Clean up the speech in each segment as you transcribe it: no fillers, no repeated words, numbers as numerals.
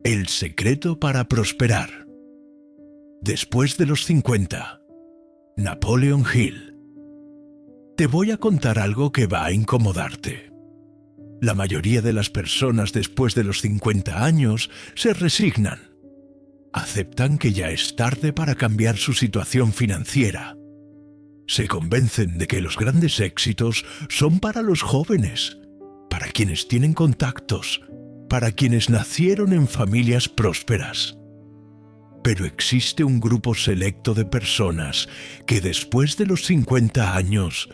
El secreto para prosperar. Después de los 50. Napoleon Hill. Te voy a contar algo que va a incomodarte. La mayoría de las personas después de los 50 años se resignan. Aceptan que ya es tarde para cambiar su situación financiera. Se convencen de que los grandes éxitos son para los jóvenes, para quienes tienen contactos, para quienes nacieron en familias prósperas. Pero existe un grupo selecto de personas que después de los 50 años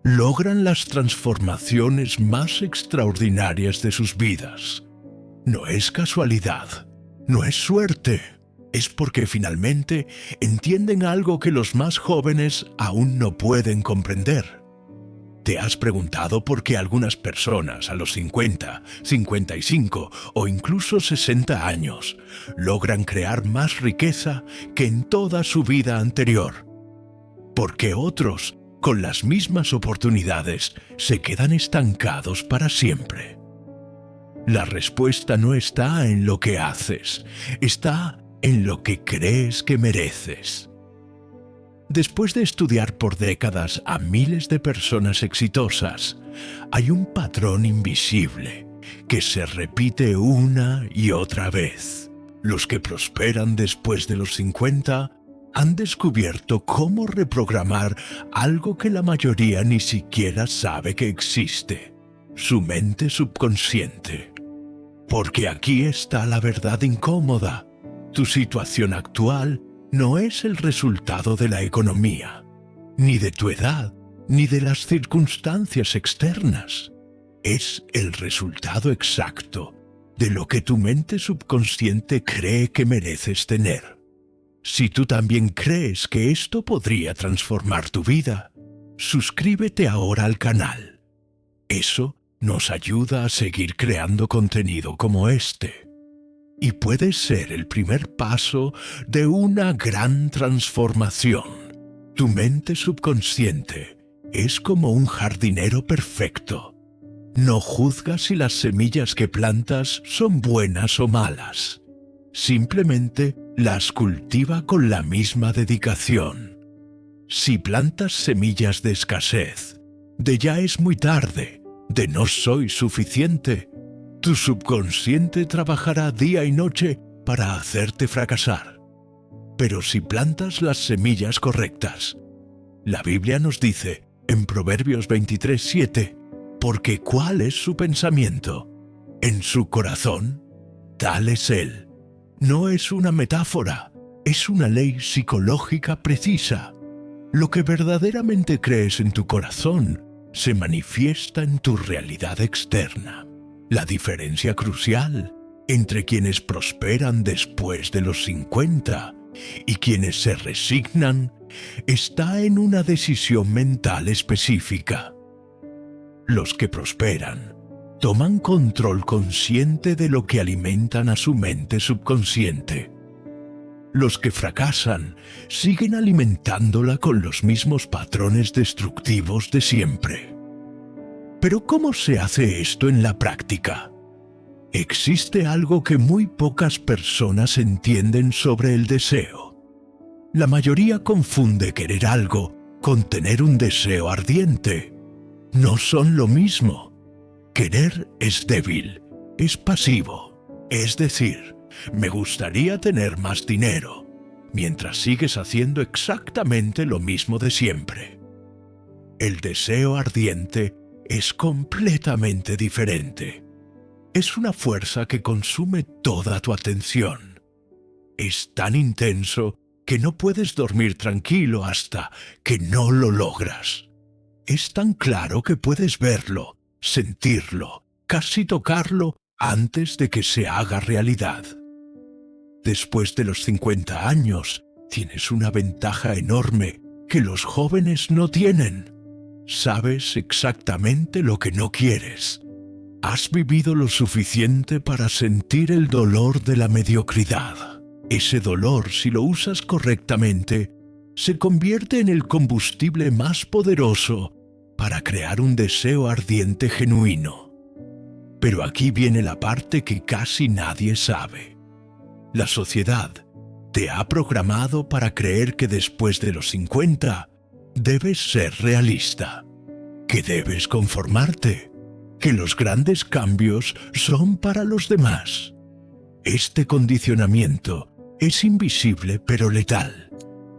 logran las transformaciones más extraordinarias de sus vidas. No es casualidad, no es suerte, es porque finalmente entienden algo que los más jóvenes aún no pueden comprender. ¿Te has preguntado por qué algunas personas a los 50, 55 o incluso 60 años logran crear más riqueza que en toda su vida anterior? ¿Por qué otros, con las mismas oportunidades, se quedan estancados para siempre? La respuesta no está en lo que haces, está en lo que crees que mereces. Después de estudiar por décadas a miles de personas exitosas, hay un patrón invisible que se repite una y otra vez. Los que prosperan después de los 50 han descubierto cómo reprogramar algo que la mayoría ni siquiera sabe que existe: su mente subconsciente. Porque aquí está la verdad incómoda. Tu situación actual no es el resultado de la economía, ni de tu edad, ni de las circunstancias externas. Es el resultado exacto de lo que tu mente subconsciente cree que mereces tener. Si tú también crees que esto podría transformar tu vida, suscríbete ahora al canal. Eso nos ayuda a seguir creando contenido como este. Y puede ser el primer paso de una gran transformación. Tu mente subconsciente es como un jardinero perfecto. No juzga si las semillas que plantas son buenas o malas. Simplemente las cultiva con la misma dedicación. Si plantas semillas de escasez, de ya es muy tarde, de no soy suficiente, tu subconsciente trabajará día y noche para hacerte fracasar. Pero si plantas las semillas correctas, la Biblia nos dice en Proverbios 23:7, porque ¿cuál es su pensamiento? En su corazón, tal es él. No es una metáfora, es una ley psicológica precisa. Lo que verdaderamente crees en tu corazón se manifiesta en tu realidad externa. La diferencia crucial entre quienes prosperan después de los 50 y quienes se resignan está en una decisión mental específica. Los que prosperan toman control consciente de lo que alimentan a su mente subconsciente. Los que fracasan siguen alimentándola con los mismos patrones destructivos de siempre. Pero ¿cómo se hace esto en la práctica? Existe algo que muy pocas personas entienden sobre el deseo. La mayoría confunde querer algo con tener un deseo ardiente. No son lo mismo. Querer es débil, es pasivo. Es decir, me gustaría tener más dinero, mientras sigues haciendo exactamente lo mismo de siempre. El deseo ardiente es completamente diferente. Es una fuerza que consume toda tu atención. Es tan intenso que no puedes dormir tranquilo hasta que no lo logras. Es tan claro que puedes verlo, sentirlo, casi tocarlo antes de que se haga realidad. Después de los 50 años, tienes una ventaja enorme que los jóvenes no tienen. Sabes exactamente lo que no quieres. Has vivido lo suficiente para sentir el dolor de la mediocridad. Ese dolor, si lo usas correctamente, se convierte en el combustible más poderoso para crear un deseo ardiente genuino. Pero aquí viene la parte que casi nadie sabe. La sociedad te ha programado para creer que después de los 50 debes ser realista, que debes conformarte, que los grandes cambios son para los demás. Este condicionamiento es invisible pero letal.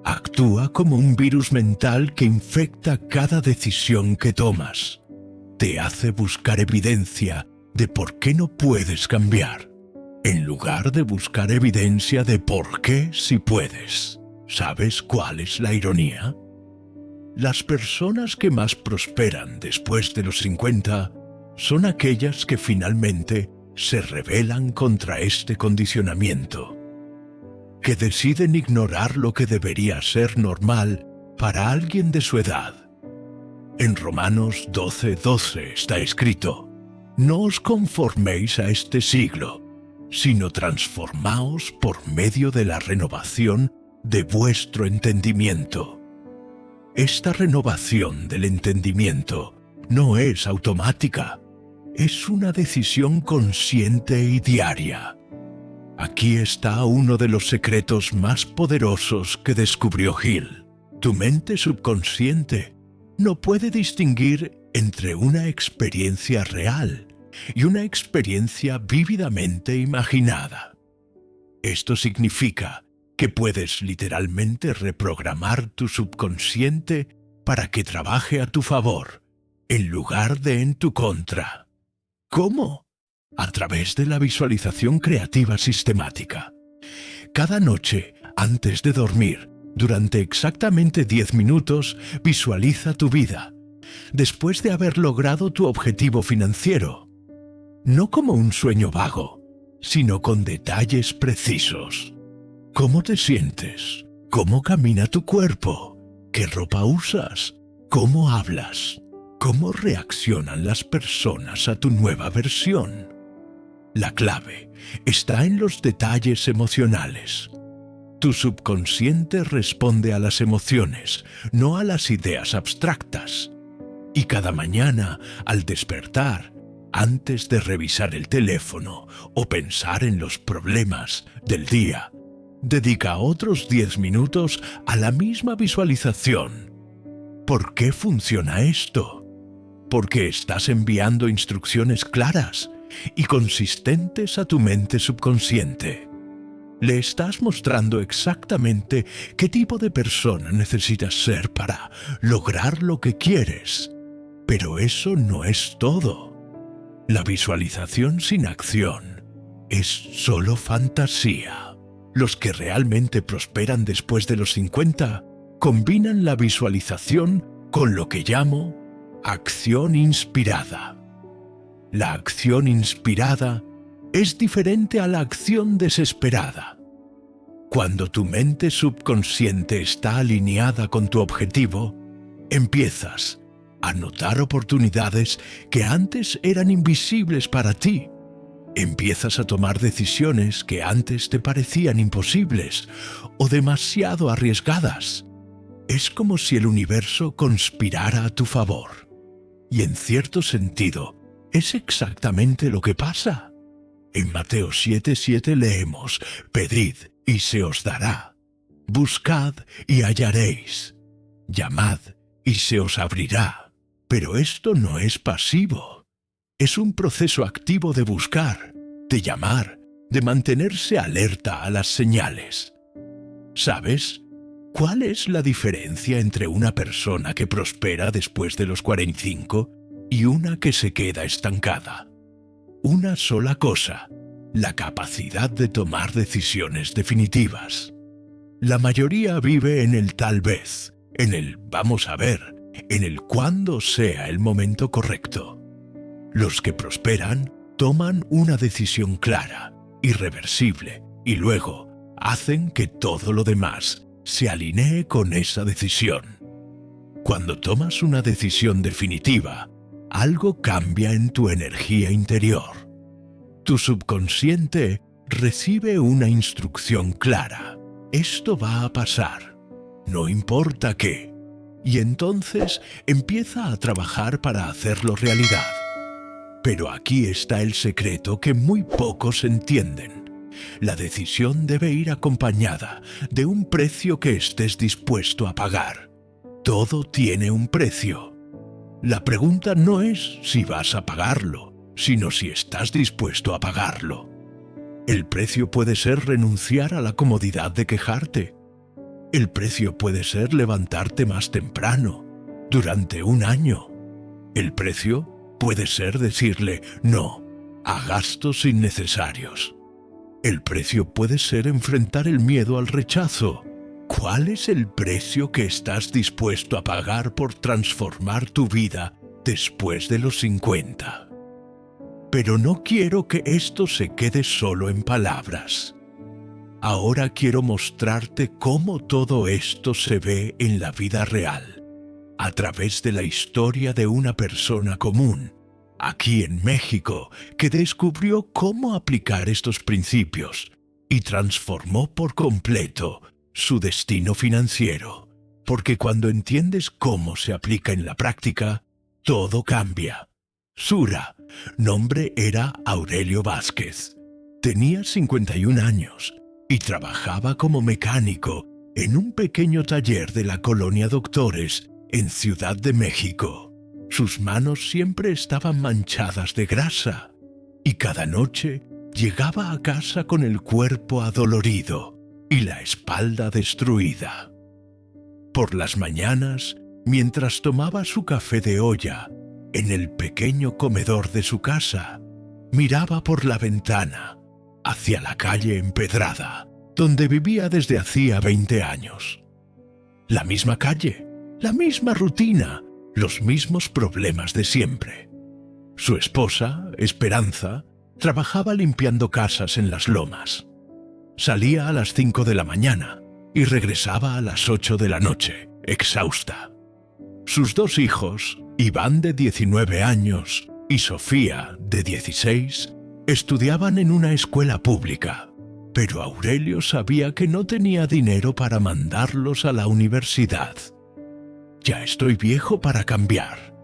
Actúa como un virus mental que infecta cada decisión que tomas. Te hace buscar evidencia de por qué no puedes cambiar, en lugar de buscar evidencia de por qué sí puedes. ¿Sabes cuál es la ironía? Las personas que más prosperan después de los 50 son aquellas que finalmente se rebelan contra este condicionamiento, que deciden ignorar lo que debería ser normal para alguien de su edad. En Romanos 12:12 está escrito: «No os conforméis a este siglo, sino transformaos por medio de la renovación de vuestro entendimiento». Esta renovación del entendimiento no es automática, es una decisión consciente y diaria. Aquí está uno de los secretos más poderosos que descubrió Hill. Tu mente subconsciente no puede distinguir entre una experiencia real y una experiencia vívidamente imaginada. Esto significa que puedes literalmente reprogramar tu subconsciente para que trabaje a tu favor, en lugar de en tu contra. ¿Cómo? A través de la visualización creativa sistemática. Cada noche, antes de dormir, durante exactamente 10 minutos, visualiza tu vida, después de haber logrado tu objetivo financiero. No como un sueño vago, sino con detalles precisos. ¿Cómo te sientes? ¿Cómo camina tu cuerpo? ¿Qué ropa usas? ¿Cómo hablas? ¿Cómo reaccionan las personas a tu nueva versión? La clave está en los detalles emocionales. Tu subconsciente responde a las emociones, no a las ideas abstractas. Y cada mañana, al despertar, antes de revisar el teléfono o pensar en los problemas del día, dedica otros 10 minutos a la misma visualización. ¿Por qué funciona esto? Porque estás enviando instrucciones claras y consistentes a tu mente subconsciente. Le estás mostrando exactamente qué tipo de persona necesitas ser para lograr lo que quieres. Pero eso no es todo. La visualización sin acción es solo fantasía. Los que realmente prosperan después de los 50 combinan la visualización con lo que llamo acción inspirada. La acción inspirada es diferente a la acción desesperada. Cuando tu mente subconsciente está alineada con tu objetivo, empiezas a notar oportunidades que antes eran invisibles para ti. Empiezas a tomar decisiones que antes te parecían imposibles o demasiado arriesgadas. Es como si el universo conspirara a tu favor. Y en cierto sentido, es exactamente lo que pasa. En Mateo 7:7 leemos: «Pedid y se os dará. Buscad y hallaréis. Llamad y se os abrirá». Pero esto no es pasivo. Es un proceso activo de buscar, de llamar, de mantenerse alerta a las señales. ¿Sabes? ¿Cuál es la diferencia entre una persona que prospera después de los 45 y una que se queda estancada? Una sola cosa: la capacidad de tomar decisiones definitivas. La mayoría vive en el tal vez, en el vamos a ver, en el cuando sea el momento correcto. Los que prosperan toman una decisión clara, irreversible, y luego hacen que todo lo demás se alinee con esa decisión. Cuando tomas una decisión definitiva, algo cambia en tu energía interior. Tu subconsciente recibe una instrucción clara. Esto va a pasar, no importa qué. Y entonces empieza a trabajar para hacerlo realidad. Pero aquí está el secreto que muy pocos entienden. La decisión debe ir acompañada de un precio que estés dispuesto a pagar. Todo tiene un precio. La pregunta no es si vas a pagarlo, sino si estás dispuesto a pagarlo. El precio puede ser renunciar a la comodidad de quejarte. El precio puede ser levantarte más temprano, durante un año. El precio puede ser decirle no a gastos innecesarios. El precio puede ser enfrentar el miedo al rechazo. ¿Cuál es el precio que estás dispuesto a pagar por transformar tu vida después de los 50? Pero no quiero que esto se quede solo en palabras. Ahora quiero mostrarte cómo todo esto se ve en la vida real, a través de la historia de una persona común, aquí en México, que descubrió cómo aplicar estos principios y transformó por completo su destino financiero. Porque cuando entiendes cómo se aplica en la práctica, todo cambia. Sura, nombre era Aurelio Vázquez. Tenía 51 años y trabajaba como mecánico en un pequeño taller de la colonia Doctores en Ciudad de México. Sus manos siempre estaban manchadas de grasa y cada noche llegaba a casa con el cuerpo adolorido y la espalda destruida. Por las mañanas, mientras tomaba su café de olla en el pequeño comedor de su casa, miraba por la ventana hacia la calle empedrada, donde vivía desde hacía 20 años. La misma calle, la misma rutina, los mismos problemas de siempre. Su esposa, Esperanza, trabajaba limpiando casas en las lomas. Salía a las 5 de la mañana y regresaba a las 8 de la noche, exhausta. Sus dos hijos, Iván de 19 años y Sofía de 16, estudiaban en una escuela pública, pero Aurelio sabía que no tenía dinero para mandarlos a la universidad. «Ya estoy viejo para cambiar»,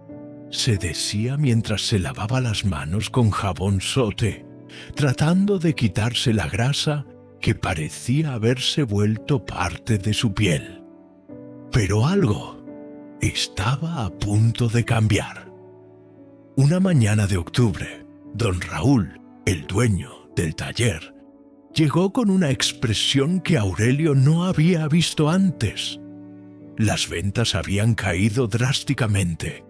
se decía mientras se lavaba las manos con jabón Sote, tratando de quitarse la grasa que parecía haberse vuelto parte de su piel. Pero algo estaba a punto de cambiar. Una mañana de octubre, don Raúl, el dueño del taller, llegó con una expresión que Aurelio no había visto antes. Las ventas habían caído drásticamente.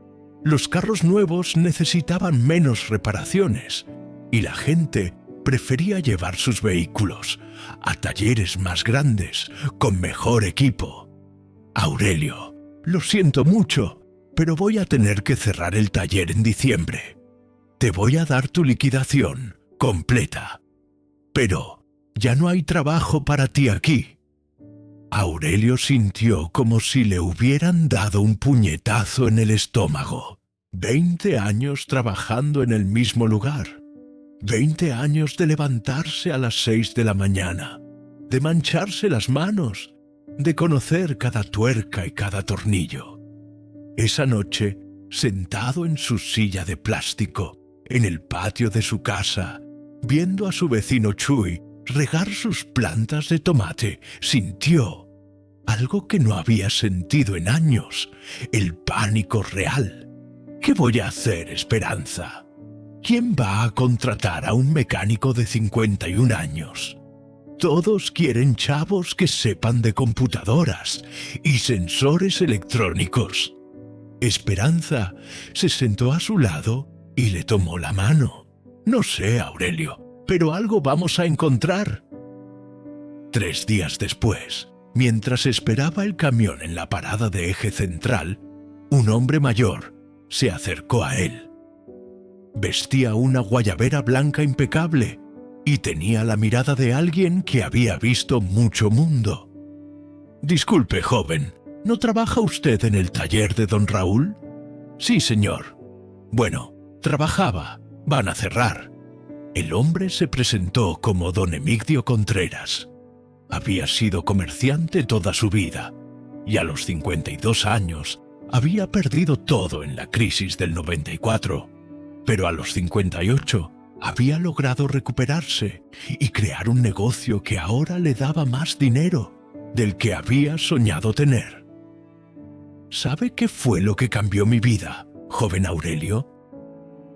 Los carros nuevos necesitaban menos reparaciones y la gente prefería llevar sus vehículos a talleres más grandes, con mejor equipo. «Aurelio, lo siento mucho, pero voy a tener que cerrar el taller en diciembre. Te voy a dar tu liquidación completa. Pero ya no hay trabajo para ti aquí». Aurelio sintió como si le hubieran dado un puñetazo en el estómago. 20 años trabajando en el mismo lugar. 20 años de levantarse a las 6 de la mañana, de mancharse las manos, de conocer cada tuerca y cada tornillo. Esa noche, sentado en su silla de plástico, en el patio de su casa, viendo a su vecino Chuy regar sus plantas de tomate, sintió algo que no había sentido en años: el pánico real. ¿Qué voy a hacer, Esperanza? ¿Quién va a contratar a un mecánico de 51 años? Todos quieren chavos que sepan de computadoras y sensores electrónicos. Esperanza se sentó a su lado y le tomó la mano. «No sé, Aurelio, pero algo vamos a encontrar». 3 días después, mientras esperaba el camión en la parada de Eje Central, un hombre mayor se acercó a él. Vestía una guayabera blanca impecable y tenía la mirada de alguien que había visto mucho mundo. «Disculpe, joven, ¿no trabaja usted en el taller de don Raúl?» «Sí, señor». «Bueno, trabajaba. Van a cerrar». El hombre se presentó como don Emigdio Contreras. Había sido comerciante toda su vida y a los 52 años había perdido todo en la crisis del 94, pero a los 58 Había logrado recuperarse y crear un negocio que ahora le daba más dinero del que había soñado tener. ¿Sabe qué fue lo que cambió mi vida, joven Aurelio?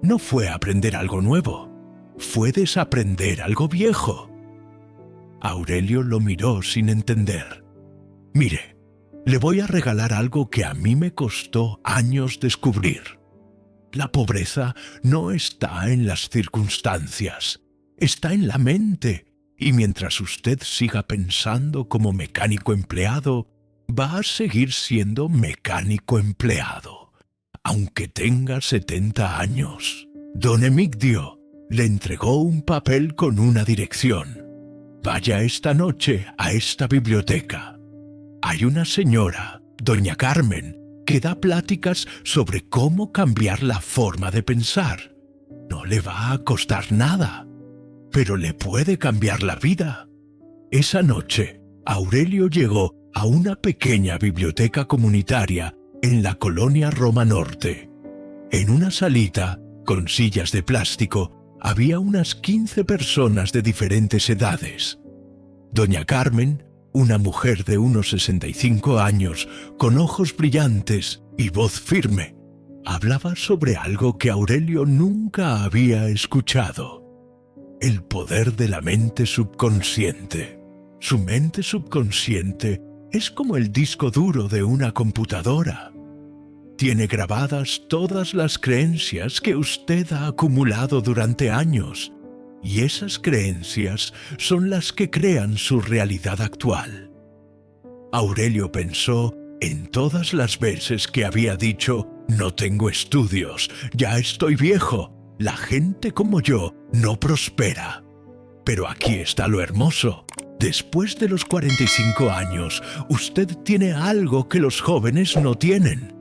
No fue aprender algo nuevo, fue desaprender algo viejo. Aurelio lo miró sin entender. Mire, le voy a regalar algo que a mí me costó años descubrir. La pobreza no está en las circunstancias, está en la mente, y mientras usted siga pensando como mecánico empleado, va a seguir siendo mecánico empleado, aunque tenga 70 años. Don Emigdio le entregó un papel con una dirección. Vaya esta noche a esta biblioteca. Hay una señora, doña Carmen, que da pláticas sobre cómo cambiar la forma de pensar. No le va a costar nada, pero le puede cambiar la vida. Esa noche, Aurelio llegó a una pequeña biblioteca comunitaria en la colonia Roma Norte. En una salita, con sillas de plástico, había unas 15 personas de diferentes edades. Doña Carmen, una mujer de unos 65 años, con ojos brillantes y voz firme, hablaba sobre algo que Aurelio nunca había escuchado: el poder de la mente subconsciente. Su mente subconsciente es como el disco duro de una computadora. Tiene grabadas todas las creencias que usted ha acumulado durante años, y esas creencias son las que crean su realidad actual. Aurelio pensó en todas las veces que había dicho: no tengo estudios, ya estoy viejo, la gente como yo no prospera. Pero aquí está lo hermoso. Después de los 45 años, usted tiene algo que los jóvenes no tienen.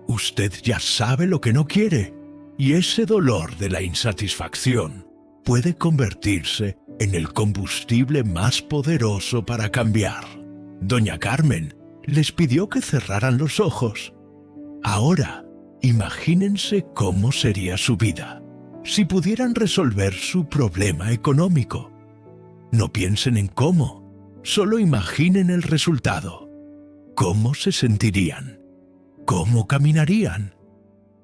Usted ya sabe lo que no quiere, y ese dolor de la insatisfacción puede convertirse en el combustible más poderoso para cambiar. Doña Carmen les pidió que cerraran los ojos. Ahora, imagínense cómo sería su vida si pudieran resolver su problema económico. No piensen en cómo, solo imaginen el resultado. ¿Cómo se sentirían? ¿Cómo caminarían?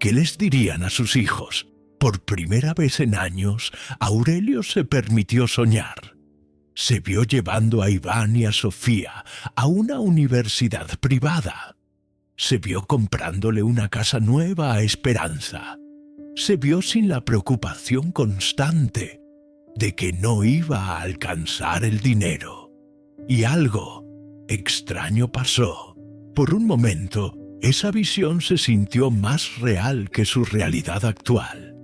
¿Qué les dirían a sus hijos? Por primera vez en años, Aurelio se permitió soñar. Se vio llevando a Iván y a Sofía a una universidad privada. Se vio comprándole una casa nueva a Esperanza. Se vio sin la preocupación constante de que no iba a alcanzar el dinero. Y algo extraño pasó. Por un momento, esa visión se sintió más real que su realidad actual.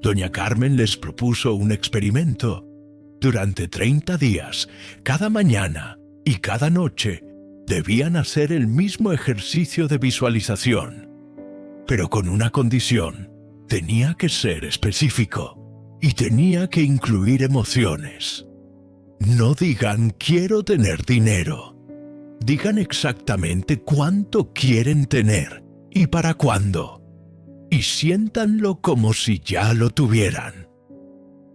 Doña Carmen les propuso un experimento. Durante 30 días, cada mañana y cada noche, debían hacer el mismo ejercicio de visualización. Pero con una condición: tenía que ser específico y tenía que incluir emociones. No digan quiero tener dinero. Digan exactamente cuánto quieren tener y para cuándo. Y siéntanlo como si ya lo tuvieran.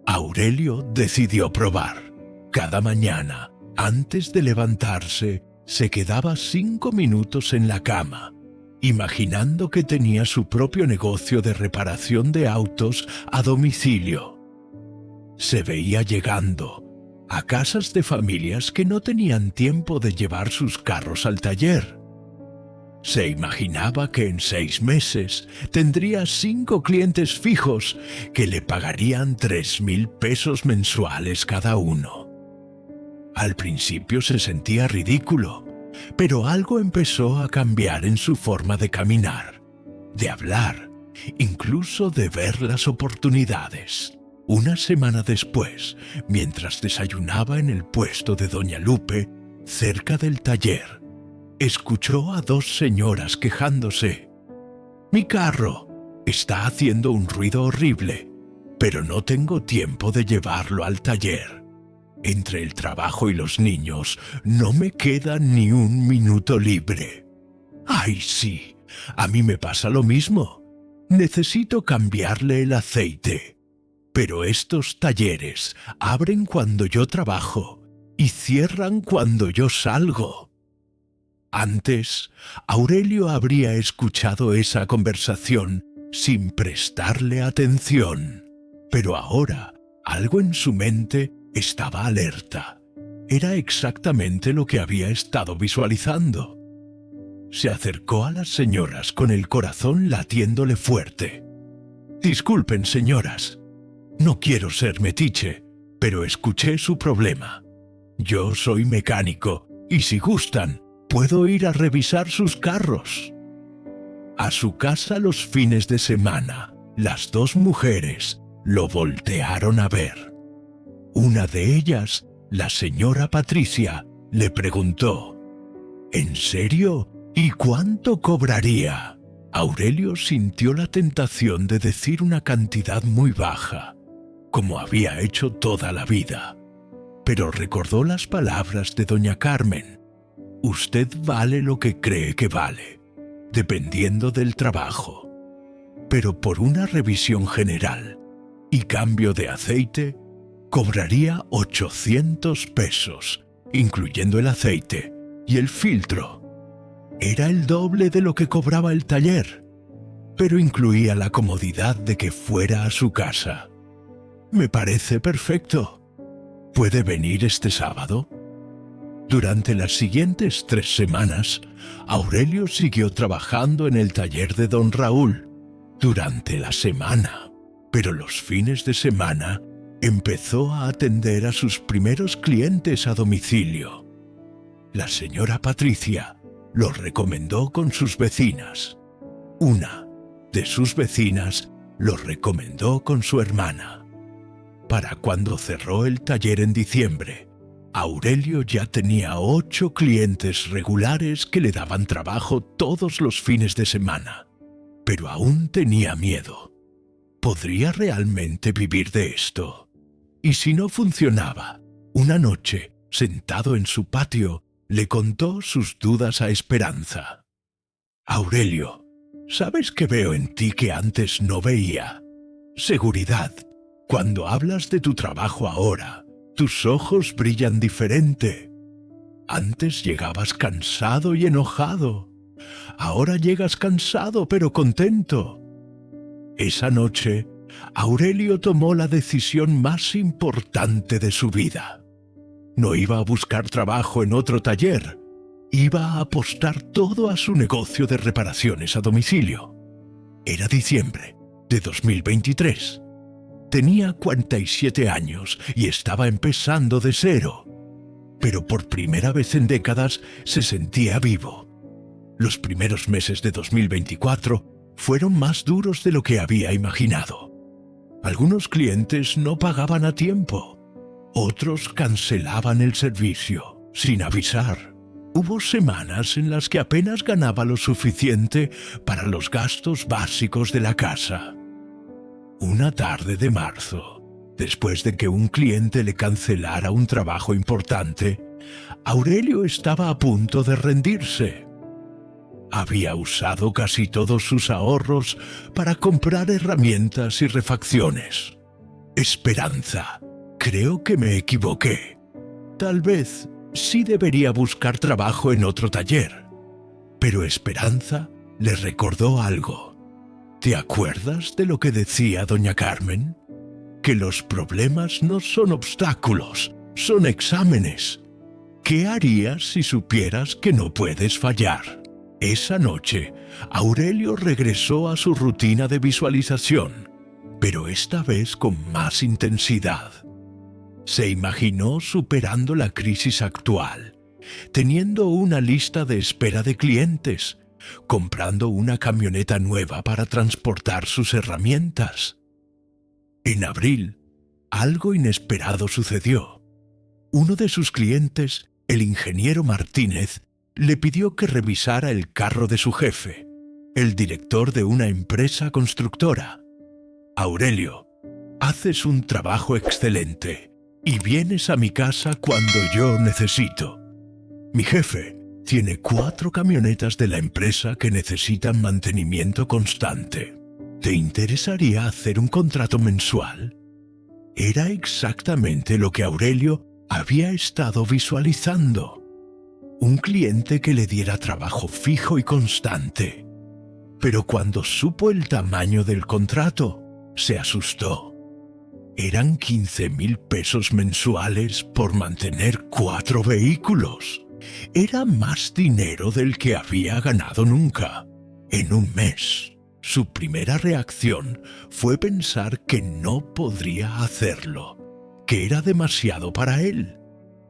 Aurelio decidió probar. Cada mañana, antes de levantarse, se quedaba 5 minutos en la cama, imaginando que tenía su propio negocio de reparación de autos a domicilio. Se veía llegando a casas de familias que no tenían tiempo de llevar sus carros al taller. Se imaginaba que en 6 meses tendría 5 clientes fijos que le pagarían 3,000 pesos mensuales cada uno. Al principio se sentía ridículo, pero algo empezó a cambiar en su forma de caminar, de hablar, incluso de ver las oportunidades. Una semana después, mientras desayunaba en el puesto de Doña Lupe, cerca del taller, escuchó a 2 señoras quejándose. «Mi carro está haciendo un ruido horrible, pero no tengo tiempo de llevarlo al taller. Entre el trabajo y los niños no me queda ni un minuto libre». «Ay, sí, a mí me pasa lo mismo. Necesito cambiarle el aceite. pero estos talleres abren cuando yo trabajo y cierran cuando yo salgo. Antes, Aurelio habría escuchado esa conversación sin prestarle atención, pero ahora algo en su mente estaba alerta. Era exactamente lo que había estado visualizando. Se acercó a las señoras con el corazón latiéndole fuerte. «Disculpen, señoras, no quiero ser metiche, pero escuché su problema. Yo soy mecánico y si gustan, puedo ir a revisar sus carros». A su casa los fines de semana, las dos mujeres lo voltearon a ver. Una de ellas, la señora Patricia, le preguntó: «¿En serio? ¿Y cuánto cobraría?». Aurelio sintió la tentación de decir una cantidad muy baja, como había hecho toda la vida, pero recordó las palabras de doña Carmen: «Usted vale lo que cree que vale, dependiendo del trabajo. Pero por una revisión general y cambio de aceite, cobraría 800 pesos, incluyendo el aceite y el filtro». Era el doble de lo que cobraba el taller, pero incluía la comodidad de que fuera a su casa. «Me parece perfecto. ¿Puede venir este sábado?». Durante las siguientes 3 semanas, Aurelio siguió trabajando en el taller de don Raúl durante la semana, pero los fines de semana empezó a atender a sus primeros clientes a domicilio. La señora Patricia lo recomendó con sus vecinas. Una de sus vecinas lo recomendó con su hermana. Para cuando cerró el taller en diciembre, Aurelio ya tenía 8 clientes regulares que le daban trabajo todos los fines de semana, pero aún tenía miedo. ¿Podría realmente vivir de esto? Y si no funcionaba, una noche, sentado en su patio, le contó sus dudas a Esperanza. «Aurelio, ¿sabes qué veo en ti que antes no veía? Seguridad. Cuando hablas de tu trabajo ahora, tus ojos brillan diferente. Antes llegabas cansado y enojado. Ahora llegas cansado pero contento». Esa noche, Aurelio tomó la decisión más importante de su vida. No iba a buscar trabajo en otro taller. Iba a apostar todo a su negocio de reparaciones a domicilio. Era diciembre de 2023. Tenía 47 años y estaba empezando de cero. Pero por primera vez en décadas se sentía vivo. Los primeros meses de 2024 fueron más duros de lo que había imaginado. Algunos clientes no pagaban a tiempo. Otros cancelaban el servicio sin avisar. Hubo semanas en las que apenas ganaba lo suficiente para los gastos básicos de la casa. Una tarde de marzo, después de que un cliente le cancelara un trabajo importante, Aurelio estaba a punto de rendirse. Había usado casi todos sus ahorros para comprar herramientas y refacciones. «Esperanza, creo que me equivoqué. Tal vez sí debería buscar trabajo en otro taller». Pero Esperanza le recordó algo. «¿Te acuerdas de lo que decía doña Carmen? Que los problemas no son obstáculos, son exámenes. ¿Qué harías si supieras que no puedes fallar?». Esa noche, Aurelio regresó a su rutina de visualización, pero esta vez con más intensidad. Se imaginó superando la crisis actual, teniendo una lista de espera de clientes, comprando una camioneta nueva para transportar sus herramientas. En abril, algo inesperado sucedió. Uno de sus clientes, el ingeniero Martínez, le pidió que revisara el carro de su jefe, el director de una empresa constructora. «Aurelio, haces un trabajo excelente y vienes a mi casa cuando yo necesito. Mi jefe tiene 4 camionetas de la empresa que necesitan mantenimiento constante. ¿Te interesaría hacer un contrato mensual? Era exactamente lo que Aurelio había estado visualizando. Un cliente que le diera trabajo fijo y constante. Pero cuando supo el tamaño del contrato, se asustó. Eran 15,000 pesos mensuales por mantener 4 vehículos. Era más dinero del que había ganado nunca, en un mes. Su primera reacción fue pensar que no podría hacerlo, que era demasiado para él.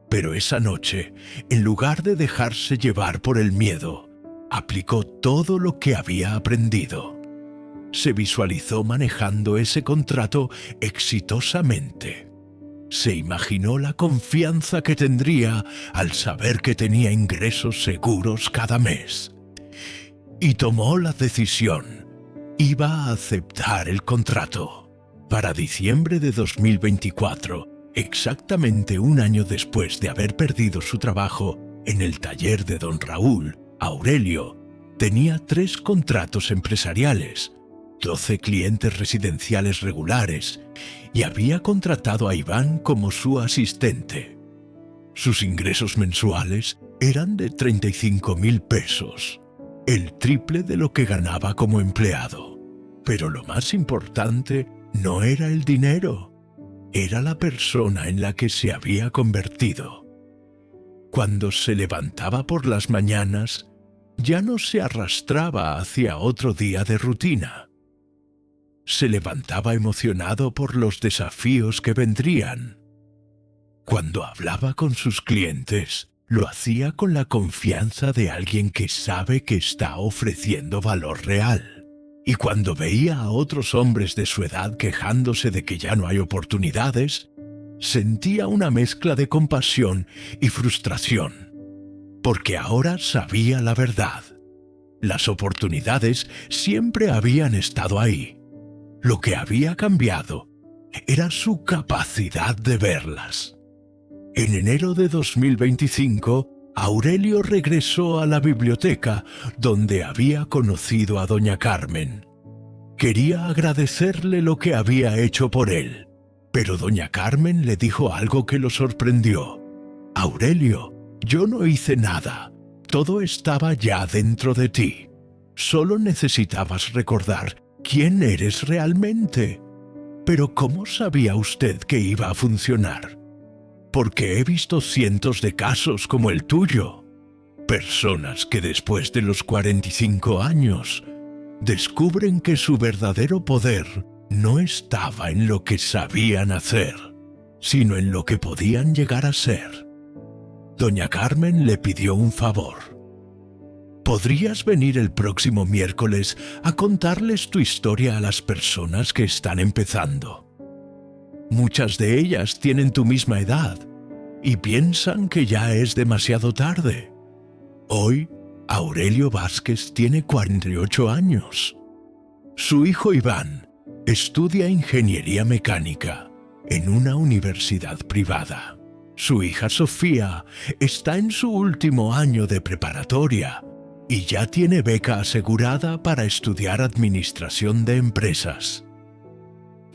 Pero esa noche, en lugar de dejarse llevar por el miedo, aplicó todo lo que había aprendido. Se visualizó manejando ese contrato exitosamente. Se imaginó la confianza que tendría al saber que tenía ingresos seguros cada mes. Y tomó la decisión. Iba a aceptar el contrato. Para diciembre de 2024, exactamente un año después de haber perdido su trabajo en el taller de don Raúl, Aurelio tenía 3 contratos empresariales, 12 clientes residenciales regulares y había contratado a Iván como su asistente. Sus ingresos mensuales eran de 35,000 pesos, el triple de lo que ganaba como empleado. Pero lo más importante no era el dinero, era la persona en la que se había convertido. Cuando se levantaba por las mañanas, ya no se arrastraba hacia otro día de rutina. Se levantaba emocionado por los desafíos que vendrían. Cuando hablaba con sus clientes, lo hacía con la confianza de alguien que sabe que está ofreciendo valor real. Y cuando veía a otros hombres de su edad quejándose de que ya no hay oportunidades, sentía una mezcla de compasión y frustración, porque ahora sabía la verdad. Las oportunidades siempre habían estado ahí. Lo que había cambiado era su capacidad de verlas. En enero de 2025, Aurelio regresó a la biblioteca donde había conocido a doña Carmen. Quería agradecerle lo que había hecho por él, pero doña Carmen le dijo algo que lo sorprendió. Aurelio, yo no hice nada. Todo estaba ya dentro de ti. Solo necesitabas recordar quién eres realmente. Pero ¿cómo sabía usted que iba a funcionar? Porque he visto cientos de casos como el tuyo. Personas que después de los 45 años descubren que su verdadero poder no estaba en lo que sabían hacer, sino en lo que podían llegar a ser. Doña Carmen le pidió un favor. ¿Podrías venir el próximo miércoles a contarles tu historia a las personas que están empezando? Muchas de ellas tienen tu misma edad y piensan que ya es demasiado tarde. Hoy, Aurelio Vázquez tiene 48 años. Su hijo Iván estudia ingeniería mecánica en una universidad privada. Su hija Sofía está en su último año de preparatoria y ya tiene beca asegurada para estudiar administración de empresas.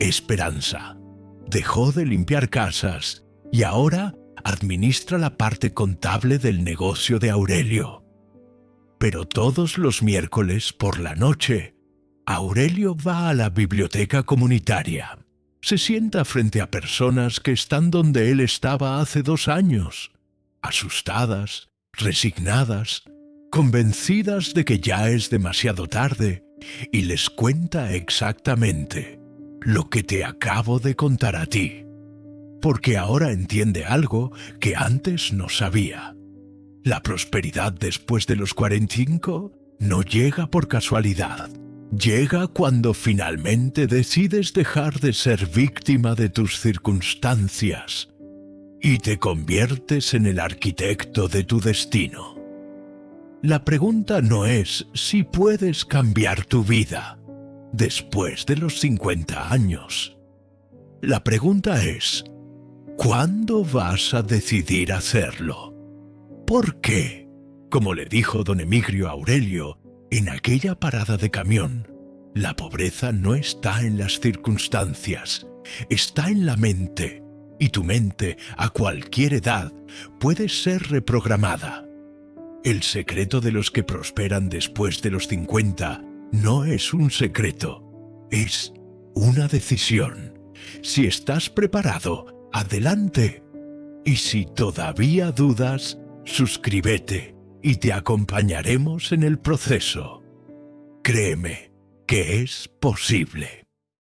Esperanza dejó de limpiar casas y ahora administra la parte contable del negocio de Aurelio. Pero todos los miércoles por la noche, Aurelio va a la biblioteca comunitaria. Se sienta frente a personas que están donde él estaba hace 2 años, asustadas, resignadas, convencidas de que ya es demasiado tarde, y les cuenta exactamente lo que te acabo de contar a ti, porque ahora entiende algo que antes no sabía. La prosperidad después de los 45 no llega por casualidad. Llega cuando finalmente decides dejar de ser víctima de tus circunstancias y te conviertes en el arquitecto de tu destino. La pregunta no es si puedes cambiar tu vida después de los 50 años. La pregunta es, ¿cuándo vas a decidir hacerlo? ¿Por qué? Como le dijo don Emigrio a Aurelio en aquella parada de camión, la pobreza no está en las circunstancias, está en la mente, y tu mente, a cualquier edad, puede ser reprogramada. El secreto de los que prosperan después de los 50 no es un secreto, es una decisión. Si estás preparado, adelante. Y si todavía dudas, suscríbete y te acompañaremos en el proceso. Créeme que es posible.